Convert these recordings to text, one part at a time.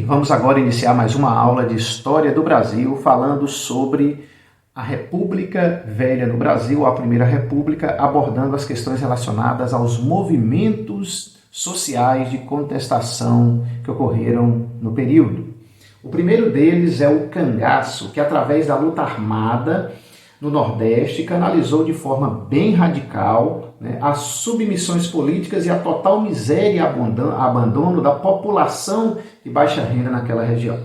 vamos agora iniciar mais uma aula de História do Brasil, falando sobre a República Velha no Brasil, a Primeira República, abordando as questões relacionadas aos movimentos sociais de contestação que ocorreram no período. O primeiro deles é o cangaço, que através da luta armada no Nordeste canalizou de forma bem radical as submissões políticas e a total miséria e abandono da população de baixa renda naquela região.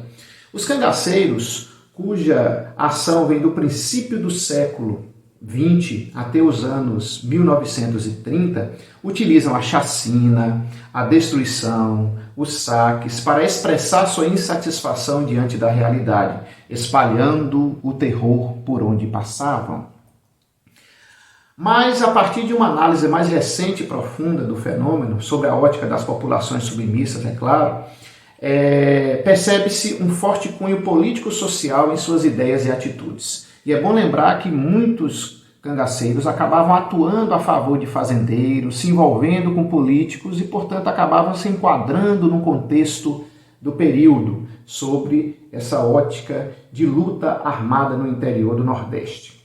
Os cangaceiros, cuja ação vem do princípio do século XX até os anos 1930, utilizam a chacina, a destruição, os saques para expressar sua insatisfação diante da realidade, espalhando o terror por onde passavam. Mas, a partir de uma análise mais recente e profunda do fenômeno, sobre a ótica das populações submissas, é claro, percebe-se um forte cunho político-social em suas ideias e atitudes. E é bom lembrar que muitos cangaceiros acabavam atuando a favor de fazendeiros, se envolvendo com políticos e, portanto, acabavam se enquadrando no contexto do período, sobre essa ótica de luta armada no interior do Nordeste.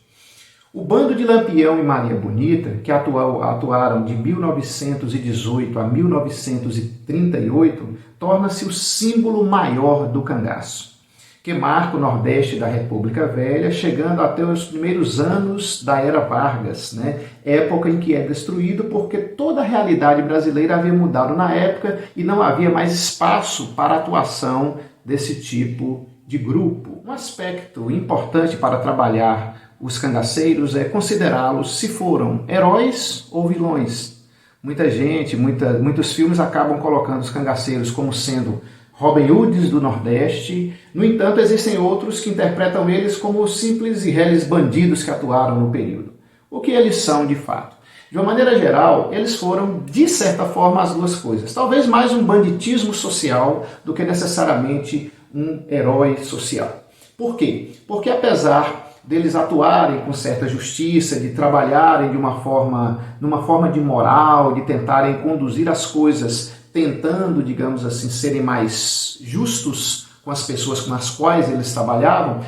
O bando de Lampião e Maria Bonita, que atuaram de 1918 a 1938, torna-se o símbolo maior do cangaço, que marca o Nordeste da República Velha, chegando até os primeiros anos da Era Vargas, época em que é destruído porque toda a realidade brasileira havia mudado na época e não havia mais espaço para a atuação desse tipo de grupo. Um aspecto importante para trabalhar os cangaceiros é considerá-los se foram heróis ou vilões. Muita gente, muitos filmes acabam colocando os cangaceiros como sendo Robin Hoods do Nordeste. No entanto, existem outros que interpretam eles como simples e reles bandidos que atuaram no período. O que eles são de fato? De uma maneira geral, eles foram, de certa forma, as duas coisas. Talvez mais um banditismo social do que necessariamente um herói social. Por quê? Porque apesar deles atuarem com certa justiça, de trabalharem numa forma de moral, de tentarem conduzir as coisas, tentando, digamos assim, serem mais justos com as pessoas com as quais eles trabalhavam,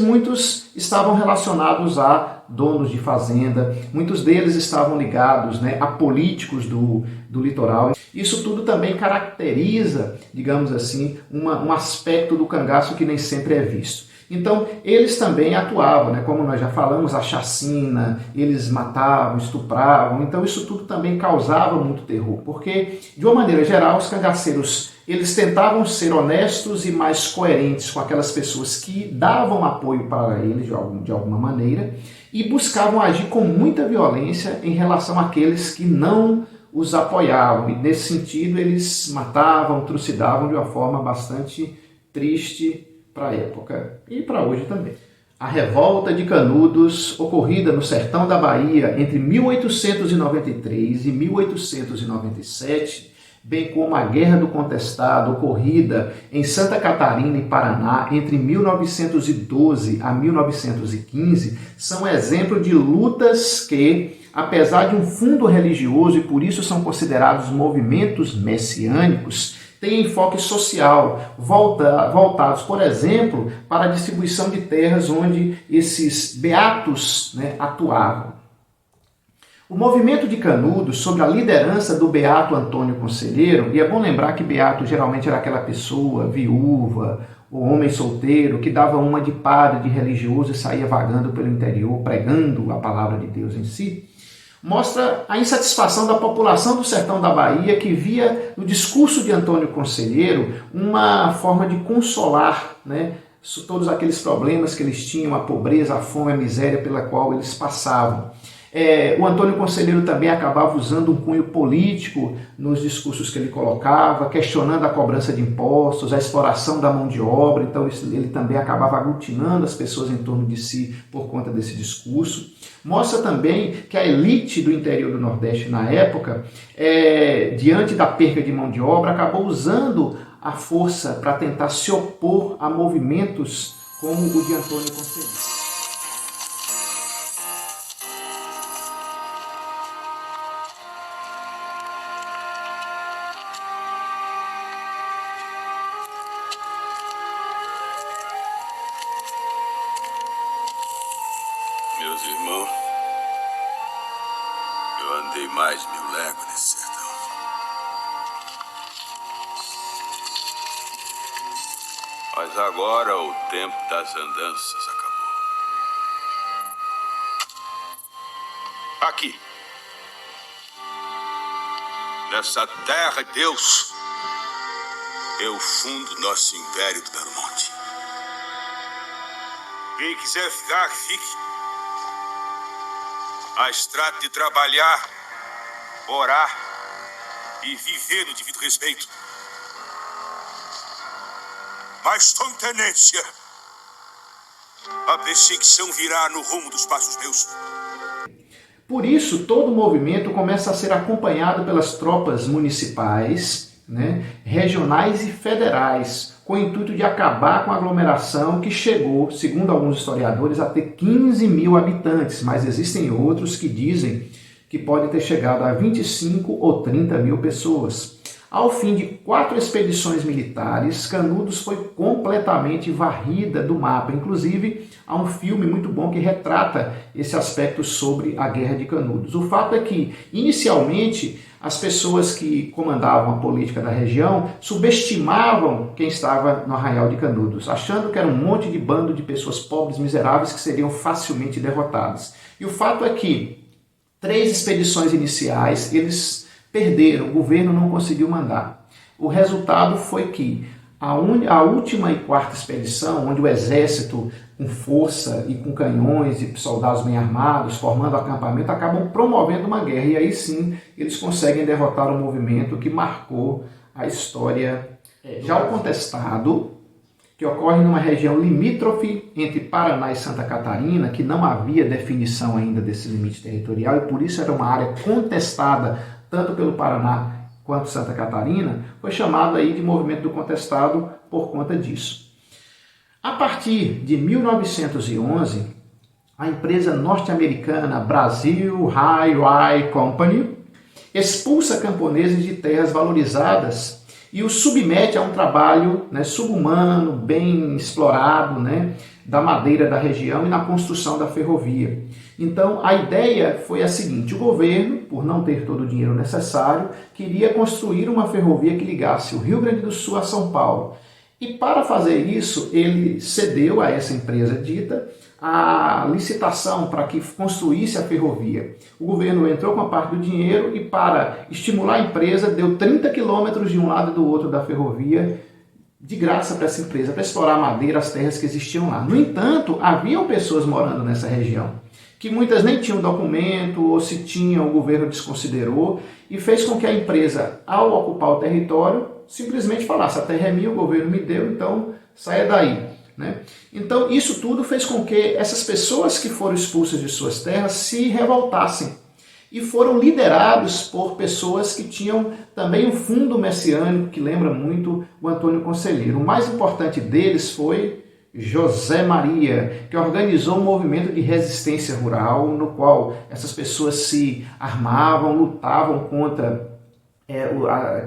muitos estavam relacionados a donos de fazenda, muitos deles estavam ligados a políticos do litoral. Isso tudo também caracteriza, digamos assim, um aspecto do cangaço que nem sempre é visto. Então, eles também atuavam, como nós já falamos, a chacina, eles matavam, estupravam, então isso tudo também causava muito terror, porque, de uma maneira geral, os cangaceiros, eles tentavam ser honestos e mais coerentes com aquelas pessoas que davam apoio para eles de alguma maneira e buscavam agir com muita violência em relação àqueles que não os apoiavam, e nesse sentido eles matavam, trucidavam de uma forma bastante triste para a época e para hoje também. A Revolta de Canudos, ocorrida no sertão da Bahia entre 1893 e 1897, bem como a Guerra do Contestado, ocorrida em Santa Catarina e Paraná entre 1912 a 1915, são exemplo de lutas que, apesar de um fundo religioso e por isso são considerados movimentos messiânicos, têm enfoque social, voltados, por exemplo, para a distribuição de terras onde esses beatos atuavam. O movimento de Canudos, sob a liderança do beato Antônio Conselheiro, e é bom lembrar que beato geralmente era aquela pessoa viúva, o homem solteiro, que dava uma de padre, de religioso e saía vagando pelo interior, pregando a palavra de Deus em si, mostra a insatisfação da população do sertão da Bahia, que via no discurso de Antônio Conselheiro uma forma de consolar todos aqueles problemas que eles tinham, a pobreza, a fome, a miséria pela qual eles passavam. O Antônio Conselheiro também acabava usando um cunho político nos discursos que ele colocava, questionando a cobrança de impostos, a exploração da mão de obra, então ele também acabava aglutinando as pessoas em torno de si por conta desse discurso. Mostra também que a elite do interior do Nordeste na época, diante da perca de mão de obra, acabou usando a força para tentar se opor a movimentos como o de Antônio Conselheiro. irmão. Eu andei mais 1000 léguas nesse sertão. Mas agora o tempo das andanças acabou. Aqui, nessa terra de Deus, eu fundo nosso Império do Belo Monte. Quem quiser ficar, fique. Mas trate de trabalhar, orar e viver no devido respeito. Mas, Tom Tenência, a perseguição virá no rumo dos passos meus. Por isso, todo o movimento começa a ser acompanhado pelas tropas municipais, regionais e federais, com o intuito de acabar com a aglomeração que chegou, segundo alguns historiadores, a ter 15 mil habitantes, mas existem outros que dizem que pode ter chegado a 25 ou 30 mil pessoas. Ao fim de 4 expedições militares, Canudos foi completamente varrida do mapa. Inclusive, há um filme muito bom que retrata esse aspecto sobre a Guerra de Canudos. O fato é que, inicialmente, as pessoas que comandavam a política da região subestimavam quem estava no Arraial de Canudos, achando que era um monte de bando de pessoas pobres, miseráveis, que seriam facilmente derrotadas. E o fato é que 3 expedições iniciais, eles perderam, o governo não conseguiu mandar. O resultado foi que a última e 4ª expedição, onde o exército com força e com canhões e soldados bem armados, formando acampamento, acabam promovendo uma guerra. E aí sim, eles conseguem derrotar o movimento que marcou a história. Já o contestado, que ocorre numa região limítrofe entre Paraná e Santa Catarina, que não havia definição ainda desse limite territorial, e por isso era uma área contestada tanto pelo Paraná quanto Santa Catarina, foi chamado aí de movimento do contestado por conta disso. A partir de 1911, a empresa norte-americana Brazil Railway Company expulsa camponeses de terras valorizadas e os submete a um trabalho subhumano, bem explorado, da madeira da região e na construção da ferrovia. Então, a ideia foi a seguinte: o governo, por não ter todo o dinheiro necessário, queria construir uma ferrovia que ligasse o Rio Grande do Sul a São Paulo. E para fazer isso, ele cedeu a essa empresa dita a licitação para que construísse a ferrovia. O governo entrou com a parte do dinheiro e, para estimular a empresa, deu 30 quilômetros de um lado e do outro da ferrovia, de graça para essa empresa, para explorar a madeira, as terras que existiam lá. No entanto, haviam pessoas morando nessa região, que muitas nem tinham documento, ou se tinham, o governo desconsiderou, e fez com que a empresa, ao ocupar o território, simplesmente falasse: a terra é minha, o governo me deu, então saia daí. Então, isso tudo fez com que essas pessoas que foram expulsas de suas terras se revoltassem. E foram liderados por pessoas que tinham também um fundo messiânico, que lembra muito o Antônio Conselheiro. O mais importante deles foi José Maria, que organizou um movimento de resistência rural, no qual essas pessoas se armavam, lutavam contra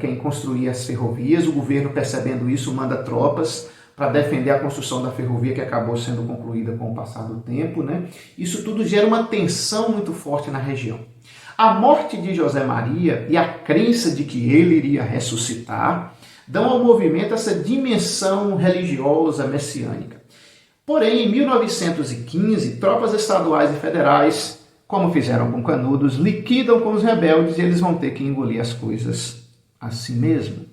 quem construía as ferrovias. O governo, percebendo isso, manda tropas para defender a construção da ferrovia, que acabou sendo concluída com o passar do tempo. Isso tudo gera uma tensão muito forte na região. A morte de José Maria e a crença de que ele iria ressuscitar dão ao movimento essa dimensão religiosa messiânica. Porém, em 1915, tropas estaduais e federais, como fizeram com Canudos, liquidam com os rebeldes e eles vão ter que engolir as coisas assim mesmo.